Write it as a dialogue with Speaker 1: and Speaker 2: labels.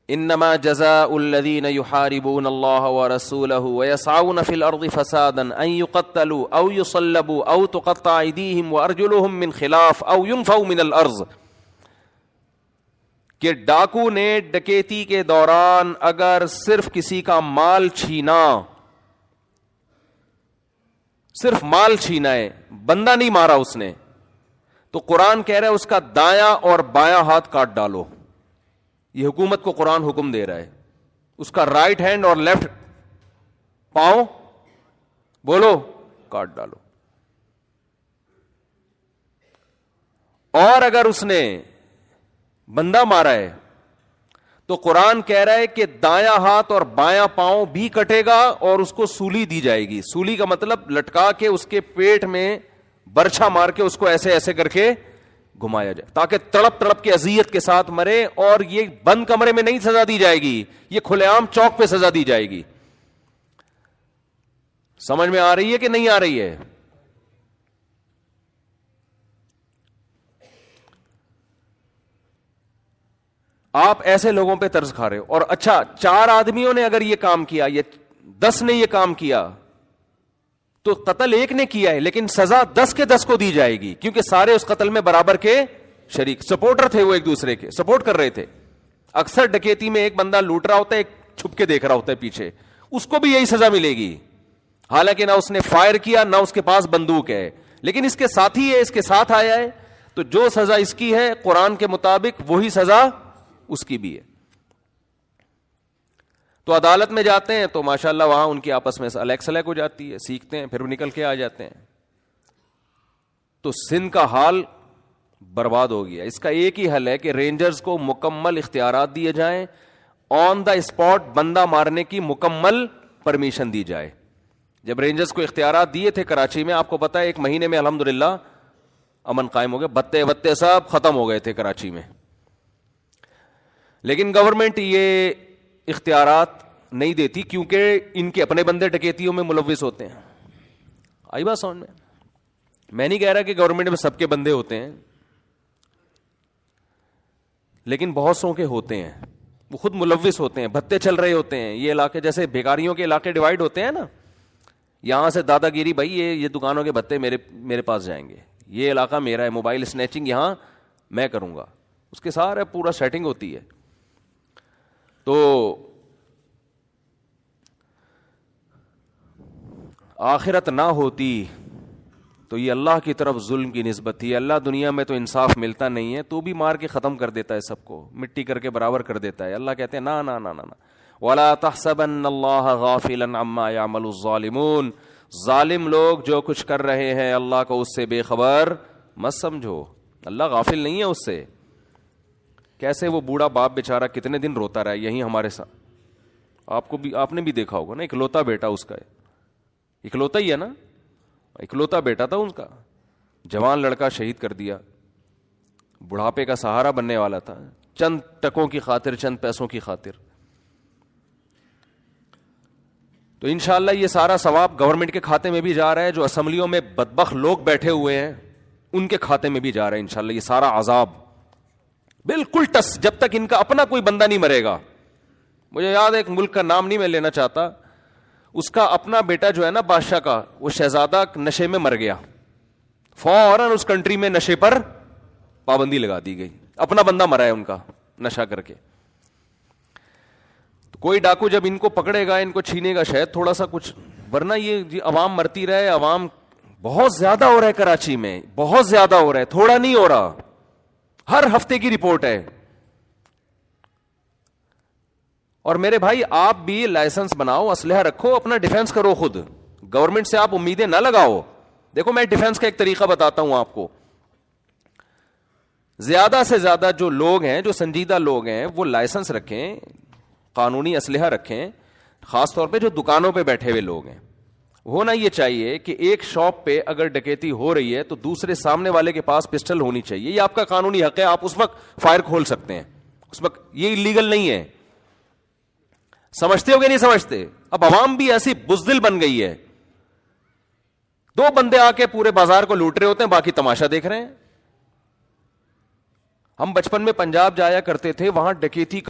Speaker 1: انما جزاء الذین یحاربون اللہ ورسولہ ویسعون فی الارض فسادا ان یقتلوا او یصلبوا او تقطع ایدیہم وارجلہم من خلاف او ینفوا من الارض، کہ ڈاکو نے ڈکیتی کے دوران اگر صرف کسی کا مال چھینا، صرف مال چھینا ہے، بندہ نہیں مارا اس نے، تو قرآن کہہ رہا ہے اس کا دایاں اور بایاں ہاتھ کاٹ ڈالو. یہ حکومت کو قرآن حکم دے رہا ہے. اس کا رائٹ ہینڈ اور لیفٹ پاؤں بولو کاٹ ڈالو. اور اگر اس نے بندہ مارا ہے تو قرآن کہہ رہا ہے کہ دایاں ہاتھ اور بایاں پاؤں بھی کٹے گا اور اس کو سولی دی جائے گی. سولی کا مطلب لٹکا کے اس کے پیٹ میں برچھا مار کے اس کو ایسے ایسے کر کے گھمایا جائے تاکہ تڑپ تڑپ کے اذیت کے ساتھ مرے. اور یہ بند کمرے میں نہیں سزا دی جائے گی، یہ کھلے عام چوک پہ سزا دی جائے گی. سمجھ میں آ رہی ہے کہ نہیں آ رہی ہے؟ آپ ایسے لوگوں پہ طرز کھا رہے ہو. اور اچھا 4 آدمیوں نے اگر یہ کام کیا، یہ 10 نے یہ کام کیا، تو قتل ایک نے کیا ہے لیکن سزا 10 کے 10 کو دی جائے گی، کیونکہ سارے اس قتل میں برابر کے شریک، سپورٹر تھے، وہ ایک دوسرے کے سپورٹ کر رہے تھے. اکثر ڈکیتی میں ایک بندہ لوٹ رہا ہوتا ہے، ایک چھپ کے دیکھ رہا ہوتا ہے پیچھے، اس کو بھی یہی سزا ملے گی. حالانکہ نہ اس نے فائر کیا نہ اس کے پاس بندوق ہے، لیکن اس کے ساتھی ہے، اس کے ساتھ آیا ہے، تو جو سزا اس کی ہے قرآن کے مطابق وہی سزا اس کی بھی ہے. تو عدالت میں جاتے ہیں تو ماشاءاللہ وہاں ان کی آپس میں الیک سلیک ہو جاتی ہے، سیکھتے ہیں، پھر نکل کے آ جاتے ہیں. تو سندھ کا حال برباد ہو گیا. اس کا ایک ہی حل ہے کہ رینجرز کو مکمل اختیارات دیے جائیں، آن دا اسپاٹ بندہ مارنے کی مکمل پرمیشن دی جائے. جب رینجرز کو اختیارات دیے تھے کراچی میں، آپ کو پتا ہے 1 مہینے میں الحمدللہ امن قائم ہو گیا، بتے وتے سب ختم ہو گئے تھے کراچی میں. لیکن گورنمنٹ یہ اختیارات نہیں دیتی کیونکہ ان کے اپنے بندے ڈکیتیوں میں ملوث ہوتے ہیں. آئی بات سمجھ میں نہیں کہہ رہا کہ گورنمنٹ میں سب کے بندے ہوتے ہیں، لیکن بہت سو کے ہوتے ہیں، وہ خود ملوث ہوتے ہیں، بھتے چل رہے ہوتے ہیں. یہ علاقے جیسے بھیکاریوں کے علاقے ڈیوائیڈ ہوتے ہیں نا، یہاں سے دادا گیری بھائی یہ دکانوں کے بھتے میرے پاس جائیں گے، یہ علاقہ میرا ہے، موبائل سنیچنگ یہاں میں کروں گا، اس کے سارے پورا سیٹنگ ہوتی ہے. تو آخرت نہ ہوتی تو یہ اللہ کی طرف ظلم کی نسبت تھی. اللہ دنیا میں تو انصاف ملتا نہیں ہے، تو بھی مار کے ختم کر دیتا ہے، سب کو مٹی کر کے برابر کر دیتا ہے. اللہ کہتے ہیں نا نا نا نا وَلَا تَحْسَبَنَّ اللَّهَ غَافِلًا عَمَّا يَعْمَلُ الظَّالِمُونَ. ظالم لوگ جو کچھ کر رہے ہیں اللہ کو اس سے بے خبر مت سمجھو. اللہ غافل نہیں ہے اس سے. کیسے وہ بوڑھا باپ بیچارہ کتنے دن روتا رہا یہیں ہمارے ساتھ، آپ نے بھی دیکھا ہوگا نا، اکلوتا بیٹا اس کا ہے، اکلوتا ہی ہے نا، اکلوتا بیٹا تھا ان کا، جوان لڑکا شہید کر دیا، بڑھاپے کا سہارا بننے والا تھا، چند ٹکوں کی خاطر، چند پیسوں کی خاطر. تو انشاءاللہ یہ سارا ثواب گورنمنٹ کے کھاتے میں بھی جا رہا ہے، جو اسمبلیوں میں بدبخت لوگ بیٹھے ہوئے ہیں ان کے کھاتے میں بھی جا رہا ہے انشاءاللہ یہ سارا عذاب بالکل ٹس، جب تک ان کا اپنا کوئی بندہ نہیں مرے گا. مجھے یاد ہے ایک ملک کا نام نہیں میں لینا چاہتا، اس کا اپنا بیٹا جو ہے نا بادشاہ کا، وہ شہزادہ نشے میں مر گیا، فوراً اس کنٹری میں نشے پر پابندی لگا دی گئی، اپنا بندہ مرا ہے ان کا نشہ کر کے. تو کوئی ڈاکو جب ان کو پکڑے گا، ان کو چھینے گا، شاید تھوڑا سا کچھ، ورنہ یہ عوام مرتی رہے. عوام بہت زیادہ ہو رہا ہے کراچی میں، بہت زیادہ ہو رہا ہے، تھوڑا نہیں ہو رہا. ہر ہفتے کی رپورٹ ہے. اور میرے بھائی آپ بھی لائسنس بناؤ، اسلحہ رکھو، اپنا ڈیفنس کرو خود. گورنمنٹ سے آپ امیدیں نہ لگاؤ. دیکھو میں ڈیفنس کا ایک طریقہ بتاتا ہوں آپ کو. زیادہ سے زیادہ جو لوگ ہیں، جو سنجیدہ لوگ ہیں، وہ لائسنس رکھیں، قانونی اسلحہ رکھیں. خاص طور پہ جو دکانوں پہ بیٹھے ہوئے لوگ ہیں، ہونا یہ چاہیے کہ ایک شاپ پہ اگر ڈکیتی ہو رہی ہے تو دوسرے سامنے والے کے پاس پسٹل ہونی چاہیے. یہ آپ کا قانونی حق ہے، آپ اس وقت فائر کھول سکتے ہیں، اس وقت یہ لیگل نہیں ہے. سمجھتے ہو کہ نہیں سمجھتے؟ اب عوام بھی ایسی بزدل بن گئی ہے، 2 بندے آ کے پورے بازار کو لوٹ رہے ہوتے ہیں، باقی تماشا دیکھ رہے ہیں. ہم بچپن میں پنجاب جایا کرتے تھے، وہاں ڈکیتی